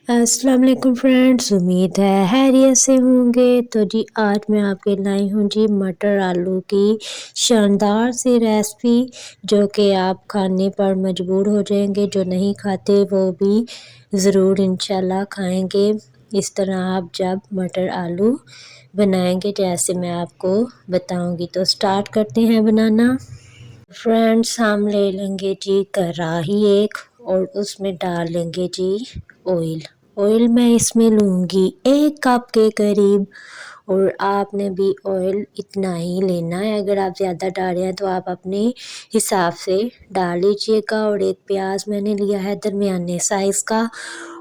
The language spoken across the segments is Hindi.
अस्सलाम वालेकुम फ्रेंड्स, उम्मीद है खैरियत से होंगे। तो जी आज मैं आपके लाई हूँ जी मटर आलू की शानदार सी रेसिपी, जो कि आप खाने पर मजबूर हो जाएंगे। जो नहीं खाते वो भी ज़रूर इंशाल्लाह खाएंगे। इस तरह आप जब मटर आलू बनाएंगे जैसे मैं आपको बताऊंगी, तो स्टार्ट करते हैं बनाना। फ्रेंड्स, हम ले लेंगे जी कढ़ाई एक, और उसमें डाल लेंगे जी ऑयल। ऑयल मैं इसमें लूँगी 1 कप के करीब, और आपने भी ऑयल इतना ही लेना है। अगर आप ज़्यादा डाल रहे हैं तो आप अपने हिसाब से डाल लीजिएगा। और एक प्याज मैंने लिया है दरमियाने साइज़ का,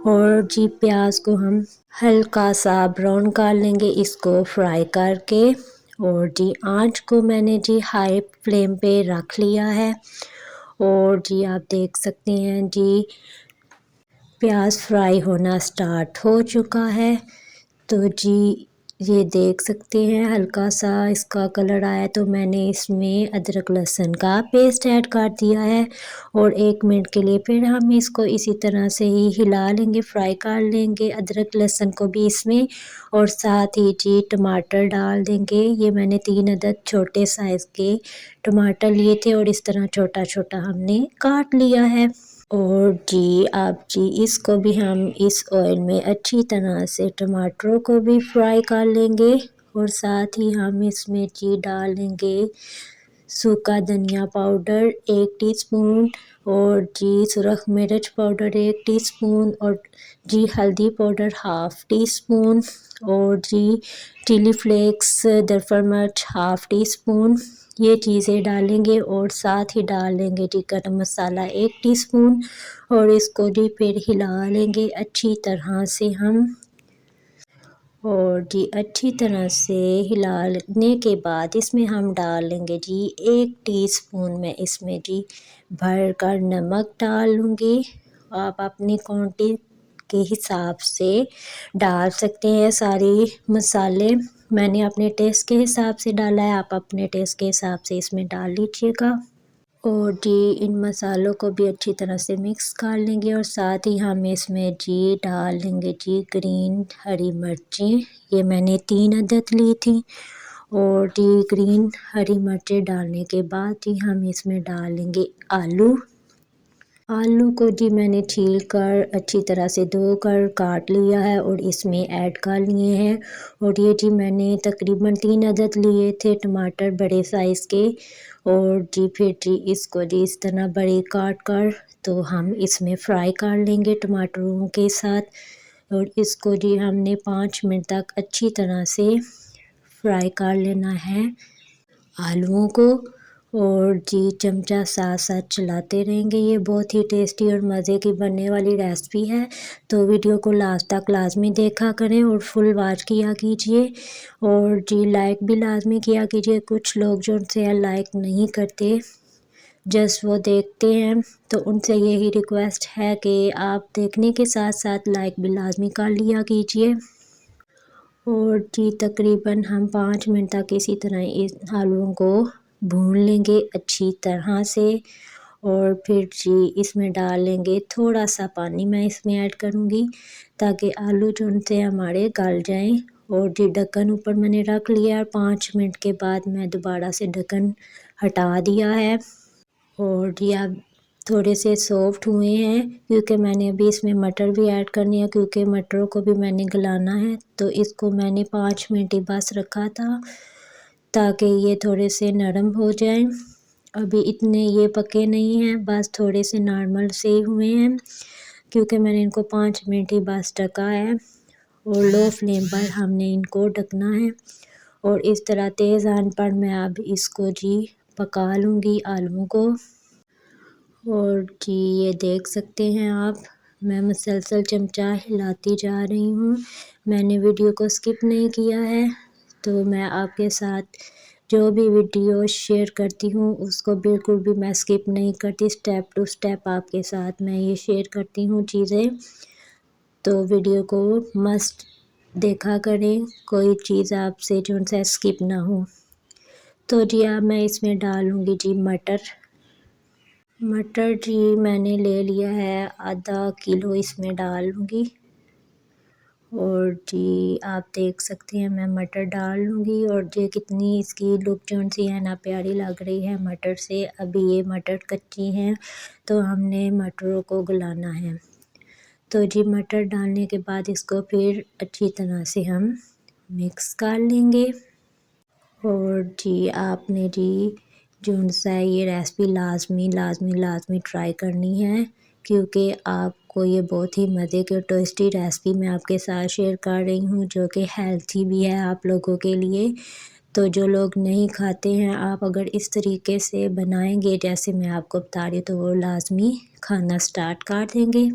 और जी प्याज को हम हल्का सा ब्राउन कर लेंगे, इसको फ्राई करके। और जी आंच को मैंने जी हाई फ्लेम पे रख लिया है। और जी आप देख सकते हैं जी प्याज फ्राई होना स्टार्ट हो चुका है। तो जी ये देख सकते हैं हल्का सा इसका कलर आया, तो मैंने इसमें अदरक लहसुन का पेस्ट ऐड कर दिया है। और 1 मिनट के लिए फिर हम इसको इसी तरह से ही हिला लेंगे, फ्राई कर लेंगे अदरक लहसुन को भी इसमें। और साथ ही जी टमाटर डाल देंगे। ये मैंने 3 अदद छोटे साइज़ के टमाटर लिए थे, और इस तरह छोटा छोटा हमने काट लिया है। और जी आप जी इसको भी हम इस ऑयल में अच्छी तरह से टमाटरों को भी फ्राई कर लेंगे। और साथ ही हम इसमें जी डालेंगे सूखा धनिया पाउडर 1 टीस्पून, और जी सुरख मिर्च पाउडर 1 टीस्पून, और जी हल्दी पाउडर 1/2 टीस्पून, और जी चिली फ्लेक्स दरफर मिर्च 1/2 टीस्पून। ये चीज़ें डालेंगे। और साथ ही डालेंगे जी गरम मसाला 1 टीस्पून, और इसको जी फिर हिला लेंगे अच्छी तरह से हम। और जी अच्छी तरह से हिलाने के बाद इसमें हम डाल लेंगे जी 1 टीस्पून में इसमें जी भर कर नमक डाल लूँगी। आप अपनी क्वांटिटी के हिसाब से डाल सकते हैं सारी मसाले। मैंने अपने टेस्ट के हिसाब से डाला है, आप अपने टेस्ट के हिसाब से इसमें डाल लीजिएगा। और जी इन मसालों को भी अच्छी तरह से मिक्स कर लेंगे। और साथ ही हम इसमें जी डाल लेंगे जी ग्रीन हरी मिर्चें, ये मैंने 3 अदद ली थी। और जी ग्रीन हरी मिर्चें डालने के बाद ही हम इसमें डालेंगे आलू। आलू को जी मैंने छील कर अच्छी तरह से धोकर काट लिया है, और इसमें ऐड कर लिए हैं। और ये जी मैंने तकरीबन 3 अदद लिए थे टमाटर बड़े साइज़ के। और जी फिर जी इसको जी इस तरह बड़े काट कर तो हम इसमें फ्राई कर लेंगे टमाटरों के साथ। और इसको जी हमने 5 मिनट तक अच्छी तरह से फ्राई कर लेना है आलूओं को। और जी चमचा साथ साथ चलाते रहेंगे। ये बहुत ही टेस्टी और मज़े की बनने वाली रेसिपी है, तो वीडियो को लास्ट तक लाजमी देखा करें और फुल वॉच किया कीजिए। और जी लाइक भी लाजमी किया कीजिए। कुछ लोग जो उनसे लाइक नहीं करते, जस्ट वो देखते हैं, तो उनसे यही रिक्वेस्ट है कि आप देखने के साथ साथ लाइक भी लाजमी कर लिया कीजिए। और जी तकरीबन हम 5 मिनट तक इसी तरह इस आलूओं को भून लेंगे अच्छी तरह से। और फिर जी इसमें डाल लेंगे थोड़ा सा पानी, मैं इसमें ऐड करूँगी ताकि आलू जो उनसे हमारे गल जाएं। और जी ढक्कन ऊपर मैंने रख लिया, और 5 मिनट के बाद मैं दोबारा से ढक्कन हटा दिया है। और जी अब थोड़े से सॉफ्ट हुए हैं, क्योंकि मैंने अभी इसमें मटर भी ऐड करनी है, क्योंकि मटरों को भी मैंने गलाना है। तो इसको मैंने 5 मिनट ही बस रखा था ताकि ये थोड़े से नरम हो जाएं। अभी इतने ये पके नहीं हैं, बस थोड़े से नॉर्मल से ही हुए हैं, क्योंकि मैंने इनको 5 मिनट ही बस ढका है। और लो फ्लेम पर हमने इनको ढकना है। और इस तरह तेज़ आंच पर मैं अब इसको जी पका लूँगी आलूओं को। और जी ये देख सकते हैं आप, मैं मुसलसल चमचा हिलाती जा रही हूँ। मैंने वीडियो को स्किप नहीं किया है, तो मैं आपके साथ जो भी वीडियो शेयर करती हूँ उसको बिल्कुल भी मैं स्किप नहीं करती, स्टेप टू स्टेप आपके साथ मैं ये शेयर करती हूँ चीज़ें। तो वीडियो को मस्ट देखा करें, कोई चीज़ आपसे जो सा स्किप ना हो। तो जी अब मैं इसमें डालूँगी जी मटर। मटर जी मैंने ले लिया है, आधा किलो इसमें डाल लूँगी। और जी आप देख सकते हैं मैं मटर डाल लूँगी और जी कितनी इसकी लुक जो सी है ना प्यारी लग रही है मटर से। अभी ये मटर कच्ची हैं तो हमने मटरों को गलाना है। तो जी मटर डालने के बाद इसको फिर अच्छी तरह से हम मिक्स कर लेंगे। और जी आपने जी जो सा ये रेसिपी लाज़मी ट्राई करनी है, क्योंकि आपको ये बहुत ही मज़े की टेस्टी रेसिपी मैं आपके साथ शेयर कर रही हूँ जो कि हेल्थी भी है आप लोगों के लिए। तो जो लोग नहीं खाते हैं आप अगर इस तरीके से बनाएंगे जैसे मैं आपको बता रही हूँ तो वो लाज़मी खाना स्टार्ट कर देंगे।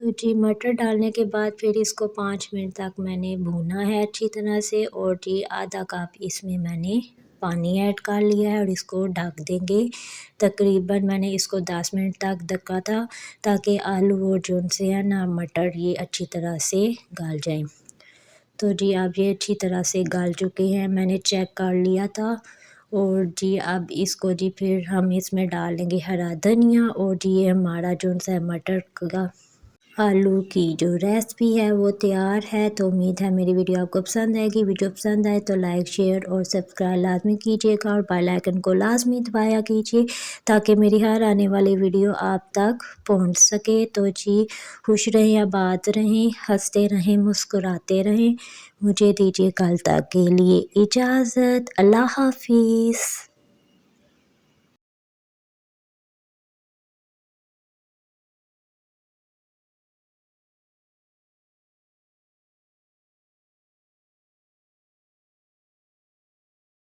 तो जी मटर डालने के बाद फिर इसको 5 मिनट तक मैंने भूना है अच्छी तरह से और जी आधा कप इसमें मैंने पानी ऐड कर लिया है और इसको ढक देंगे। तकरीबन मैंने इसको 10 मिनट तक ढका था ताकि आलू और जो से है ना मटर ये अच्छी तरह से गल जाएँ। तो जी अब ये अच्छी तरह से गल चुके हैं, मैंने चेक कर लिया था। और जी अब इसको जी फिर हम इसमें डाल देंगे हरा धनिया और जी ये हमारा जो सा मटर का आलू की जो रेसिपी है वो तैयार है। तो उम्मीद है मेरी वीडियो आपको पसंद आएगी। वीडियो पसंद आए तो लाइक शेयर और सब्सक्राइब लाजमी कीजिएगा और बेल आइकन को लाजमी दबाया कीजिए ताकि मेरी हर आने वाली वीडियो आप तक पहुंच सके। तो जी खुश रहें, आबाद रहें, हंसते रहें, मुस्कुराते रहें। मुझे दीजिए कल तक के लिए इजाज़त। अल्लाह हाफिज़।